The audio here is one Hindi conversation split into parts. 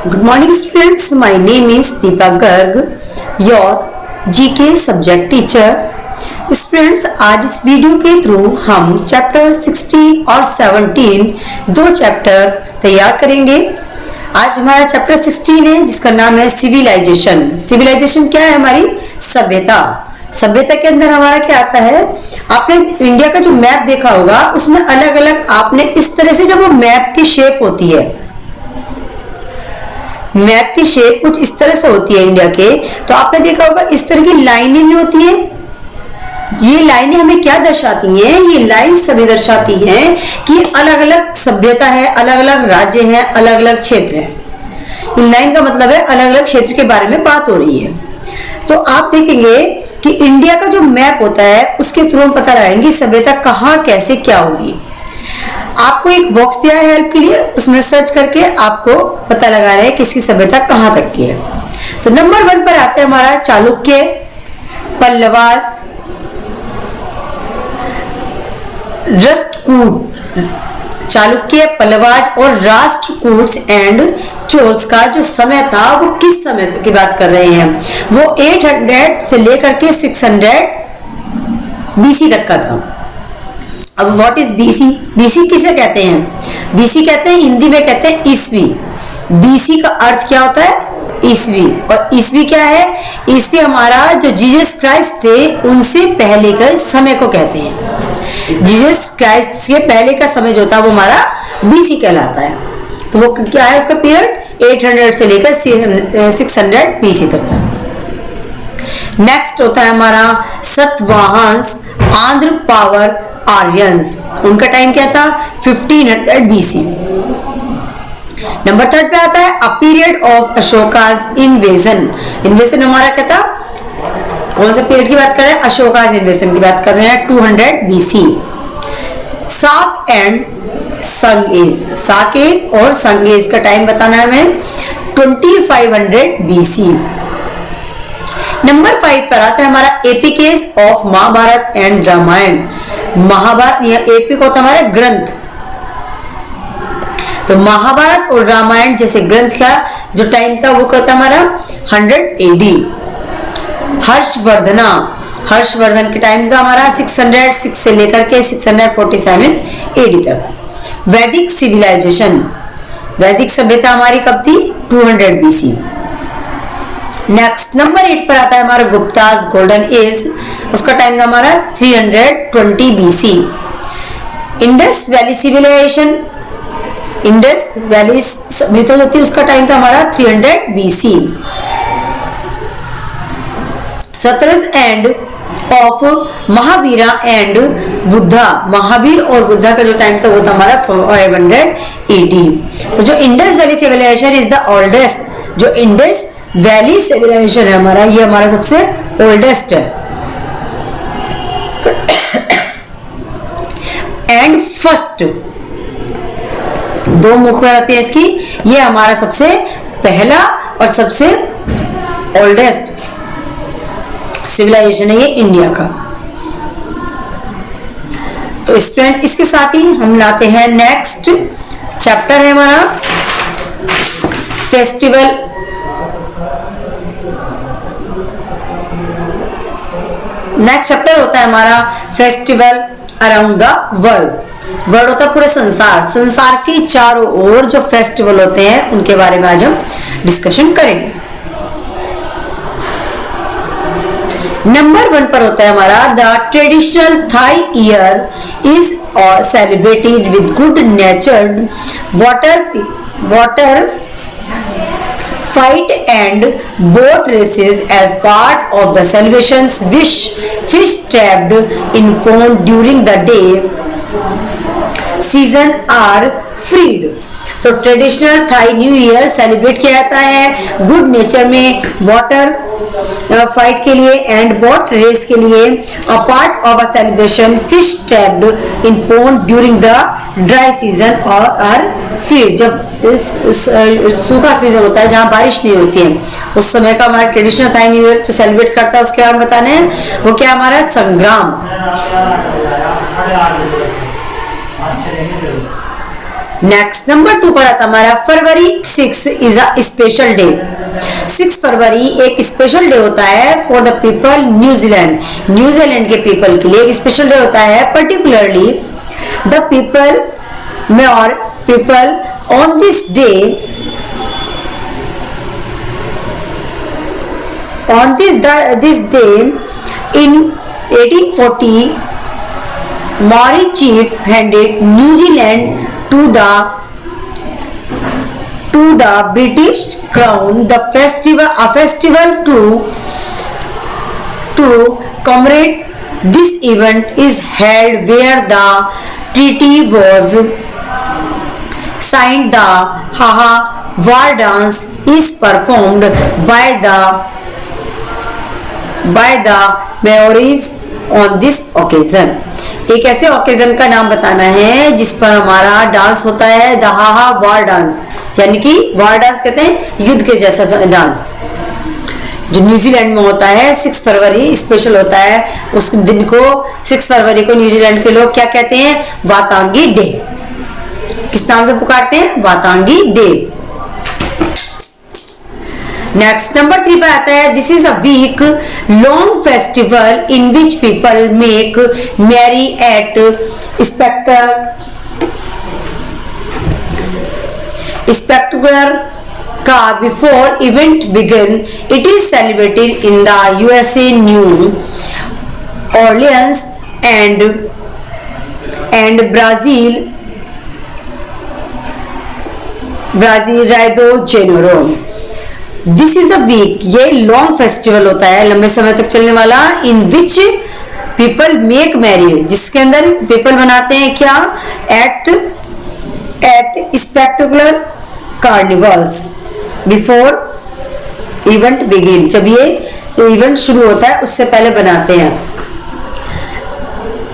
Good morning students, my name is Deepa Garg, your GK subject teacher. Students, आज इस वीडियो के थ्रू हम चैप्टर 16 और 17 दो चैप्टर तैयार करेंगे। आज हमारा चैप्टर 16 है जिसका नाम है सिविलाइजेशन। सिविलाइजेशन क्या है? हमारी सभ्यता। सभ्यता के अंदर हमारा क्या आता है? आपने इंडिया का जो मैप देखा होगा उसमें अलग अलग आपने इस तरह से, जब वो मैप की शेप होती है, मैप की शेप कुछ इस तरह से होती है इंडिया के, तो आपने देखा होगा इस तरह की लाइनें भी होती हैं। ये लाइनें हमें क्या दर्शाती हैं? ये लाइन्स हमें दर्शाती हैं कि अलग अलग सभ्यता है, अलग अलग राज्य हैं, अलग अलग क्षेत्र हैं। इन लाइन का मतलब है अलग अलग क्षेत्र के बारे में बात हो रही है। तो आप देखेंगे कि इंडिया का जो मैप होता है उसके थ्रू हम पता लगाएंगे सभ्यता कहाँ कैसे क्या होगी। आपको एक बॉक्स दिया है हेल्प के लिए, उसमें सर्च करके आपको पता लगाना है किसकी सभ्यता कहाँ तक की है। तो नंबर 1 पर आता है हमारा चालुक्य, पल्लवास, राष्ट्रकूट। चालुक्य, पल्लवाज और राष्ट्रकूट्स एंड चोल्स का जो समय था वो किस समय की बात कर रहे हैं? वो 800 से लेकर के 600 BC तक का था। अब व्हाट इज बीसी? बीसी किसे कहते हैं? बीसी कहते हैं, हिंदी में कहते हैं ईस्वी। बीसी का अर्थ क्या होता है? ईस्वी। और ईस्वी क्या है? ईस्वी हमारा जो जीसस क्राइस्ट थे उनसे पहले के समय को कहते हैं। जीसस क्राइस्ट के पहले का समय जो था वो हमारा बीसी कहलाता है। तो वो क्या है? उसका पीरियड 800 से लेकर 600 BC तक था। नेक्स्ट होता है हमारा सतवाहंस, आंध्र पावर आर्यंस। उनका टाइम क्या था? 1500 BC। नंबर 3 पे आता है a period of Ashoka's invasion. Invasion हमारा क्या था? कौन सा पीरियड की बात कर रहे हैं? अशोकास इन्वेजन की बात कर रहे हैं, 200 BC। साक एंड संगेज, साकेज और संगेज का टाइम बताना है हमें, 2500 BC। नंबर 5 पर आता है हमारा एपिकेस ऑफ महाभारत एंड रामायण। महाभारत या एपिक होता है हमारा ग्रंथ। तो महाभारत और रामायण जैसे ग्रंथ का जो टाइम था वो कहता हमारा 100 AD। हर्षवर्धना, हर्षवर्धन के टाइम था हमारा 606 से लेकर के 647 AD तक। वैदिक सिविलाइजेशन, वैदिक सभ्यता हमारी कब थी? 200 BC। नेक्स्ट नंबर 8 पर आता है हमारा गुप्तास गोल्डन एज। उसका टाइम था हमारा 320 BC। Indus valley civilisation, Indus valley सभ्यता जो थी उसका टाइम था हमारा 300 BC। सत्रस end of Mahavira and Buddha, Mahavir और बुद्धा का जो टाइम था वो था हमारा 500 AD। तो जो Indus valley civilisation is the oldest, जो इंडस वैली सिविलाइजेशन है हमारा, ये हमारा सबसे ओल्डेस्ट है एंड फर्स्ट। दो मुख्य रहती है इसकी, ये हमारा सबसे पहला और सबसे ओल्डेस्ट सिविलाइजेशन है ये इंडिया का। तो स्टूडेंट, इसके साथ ही हम लाते हैं नेक्स्ट चैप्टर है हमारा फेस्टिवल। नेक्स्ट चैप्टर होता है हमारा festival around the world. World होता है पूरे संसार, संसार के चारों ओर जो फेस्टिवल होते हैं उनके बारे में आज हम डिस्कशन करेंगे। नंबर 1 पर होता है हमारा the traditional Thai year is celebrated with good natured water fight and boat races as part of the celebrations, which fish trapped in pond during the day season are freed। तो traditional Thai new year celebrate किया जाता है गुड नेचर में, वाटर फाइट के लिए एंड बोट रेस के लिए। A part of a celebration fish trapped in pond during the dry season और आर फ्री। जब सूखा सीजन होता है जहां बारिश नहीं होती है उस समय का हमारा ट्रेडिशनल थाई न्यू ईयर जो सेलिब्रेट करता है उसके बारे में बताने हैं। वो क्या हमारा संग्राम। नेक्स्ट नंबर 2 पर आता हमारा फरवरी 6 इज अ स्पेशल डे। 6 फरवरी एक स्पेशल डे होता है for the people New Zealand, New Zealand के पीपल के लिए एक स्पेशल डे होता है। पर्टिकुलरली द पीपल में और people on this day, on this day in 1840 Maori chief handed New Zealand to the British crown. The festival to commemorate this event is held where the treaty was signed. The Haha war dance is performed by the Maoris on this occasion. एक ऐसे ओकेजन का नाम बताना है जिस पर हमारा डांस होता है, द हाहा वार डांस, यानी कि वार डांस कहते हैं युद्ध के जैसा डांस, जो न्यूजीलैंड में होता है। 6 फरवरी स्पेशल होता है, उस दिन को 6 फरवरी को न्यूजीलैंड के लोग क्या कहते हैं? वातांगी डे। किस नाम से पुकारते हैं? वातांगी डे। नेक्स्ट नंबर 3 पे आता है this is a week long festival in which people make merry at spectacular का before event begin. It is celebrated in the USA, New Orleans and Brazil Rio de Janeiro. This is a week, ये लॉन्ग फेस्टिवल होता है, लंबे समय तक चलने वाला, in which people make merry, जिसके अंदर पीपल बनाते हैं क्या? At spectacular carnivals before event begin. जब ये इवेंट शुरू होता है उससे पहले बनाते हैं।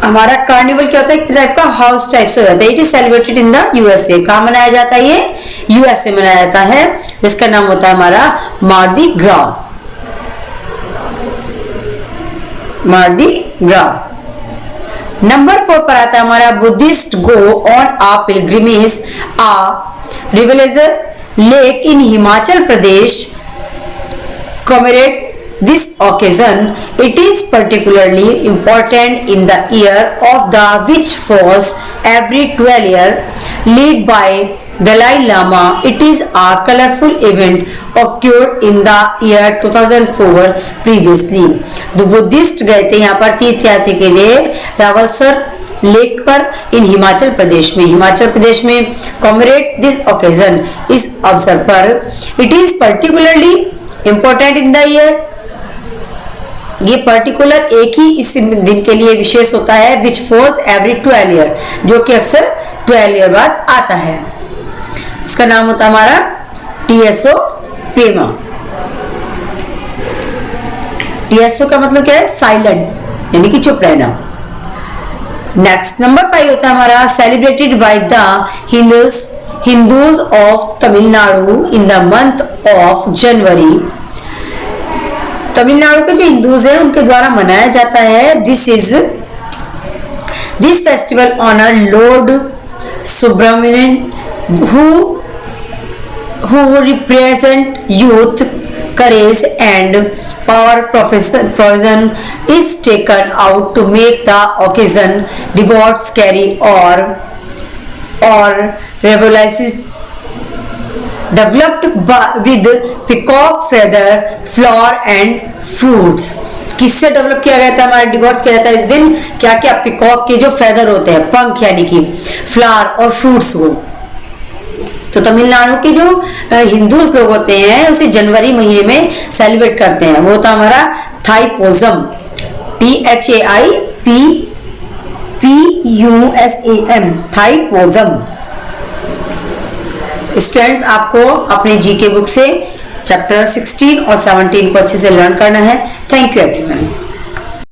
हमारा कार्निवल क्या होता है? एक टाइप का हाउस टाइप से होता है। It is celebrated in the USA. कहाँ मनाया जाता है? ये यूएसए मनाया जाता है, जिसका नाम होता है हमारा Mardi Gras. Mardi Gras. Number 4 पर आता है हमारा Buddhist go on a pilgrimage a Rewalsar lake in Himachal Pradesh. commemorate this occasion. It is particularly important in the year of the which falls every 12 years, led by Dalai Lama. It is a colorful event occurred in the year 2004 previously. The Buddhist गए थे यहाँ पर तीर्थ यात्रा के लिए रावलसर लेक पर इन हिमाचल प्रदेश में। हिमाचल प्रदेश में commemorate this occasion, इस अवसर पर। It is particularly important in the year, ये पर्टिकुलर एक ही इस दिन के लिए विशेष होता है, विच फॉल्स एवरी 12 ईयर, जो कि अक्सर 12 ईयर बाद आता है। इसका नाम होता है हमारा टीएसओ पेमा। टीएसओ का मतलब क्या है? साइलेंट, यानी कि चुप रहना। नेक्स्ट नंबर 5 होता है हमारा celebrated by the Hindus of Tamil Nadu in the month of January. Tamil Nadu के जो हिंदूज हैं उनके द्वारा मनाया जाता है। This festival honour lord Subramanian who represent youth, courage and power. Procession is taken out to make the occasion devotees carry or revolutions developed with peacock feather, flower and fruits. किससे डेवलप किया गया था? हमारा डिवोर्स किया जाता है इस दिन क्या क्या? पिकॉक के जो फेदर होते हैं, पंख, यानी कि फ्लावर और फ्रूट्स हो। तो तमिलनाडु के जो हिंदूज लोग होते हैं उसे जनवरी महीने में सेलिब्रेट करते हैं। वो था हमारा थाईपुसम, THAIPPUSAM, थाईपुसम। स्टूडेंट्स, आपको अपने जीके बुक से चैप्टर 16 और 17 को अच्छे से लर्न करना है। Thank you everyone.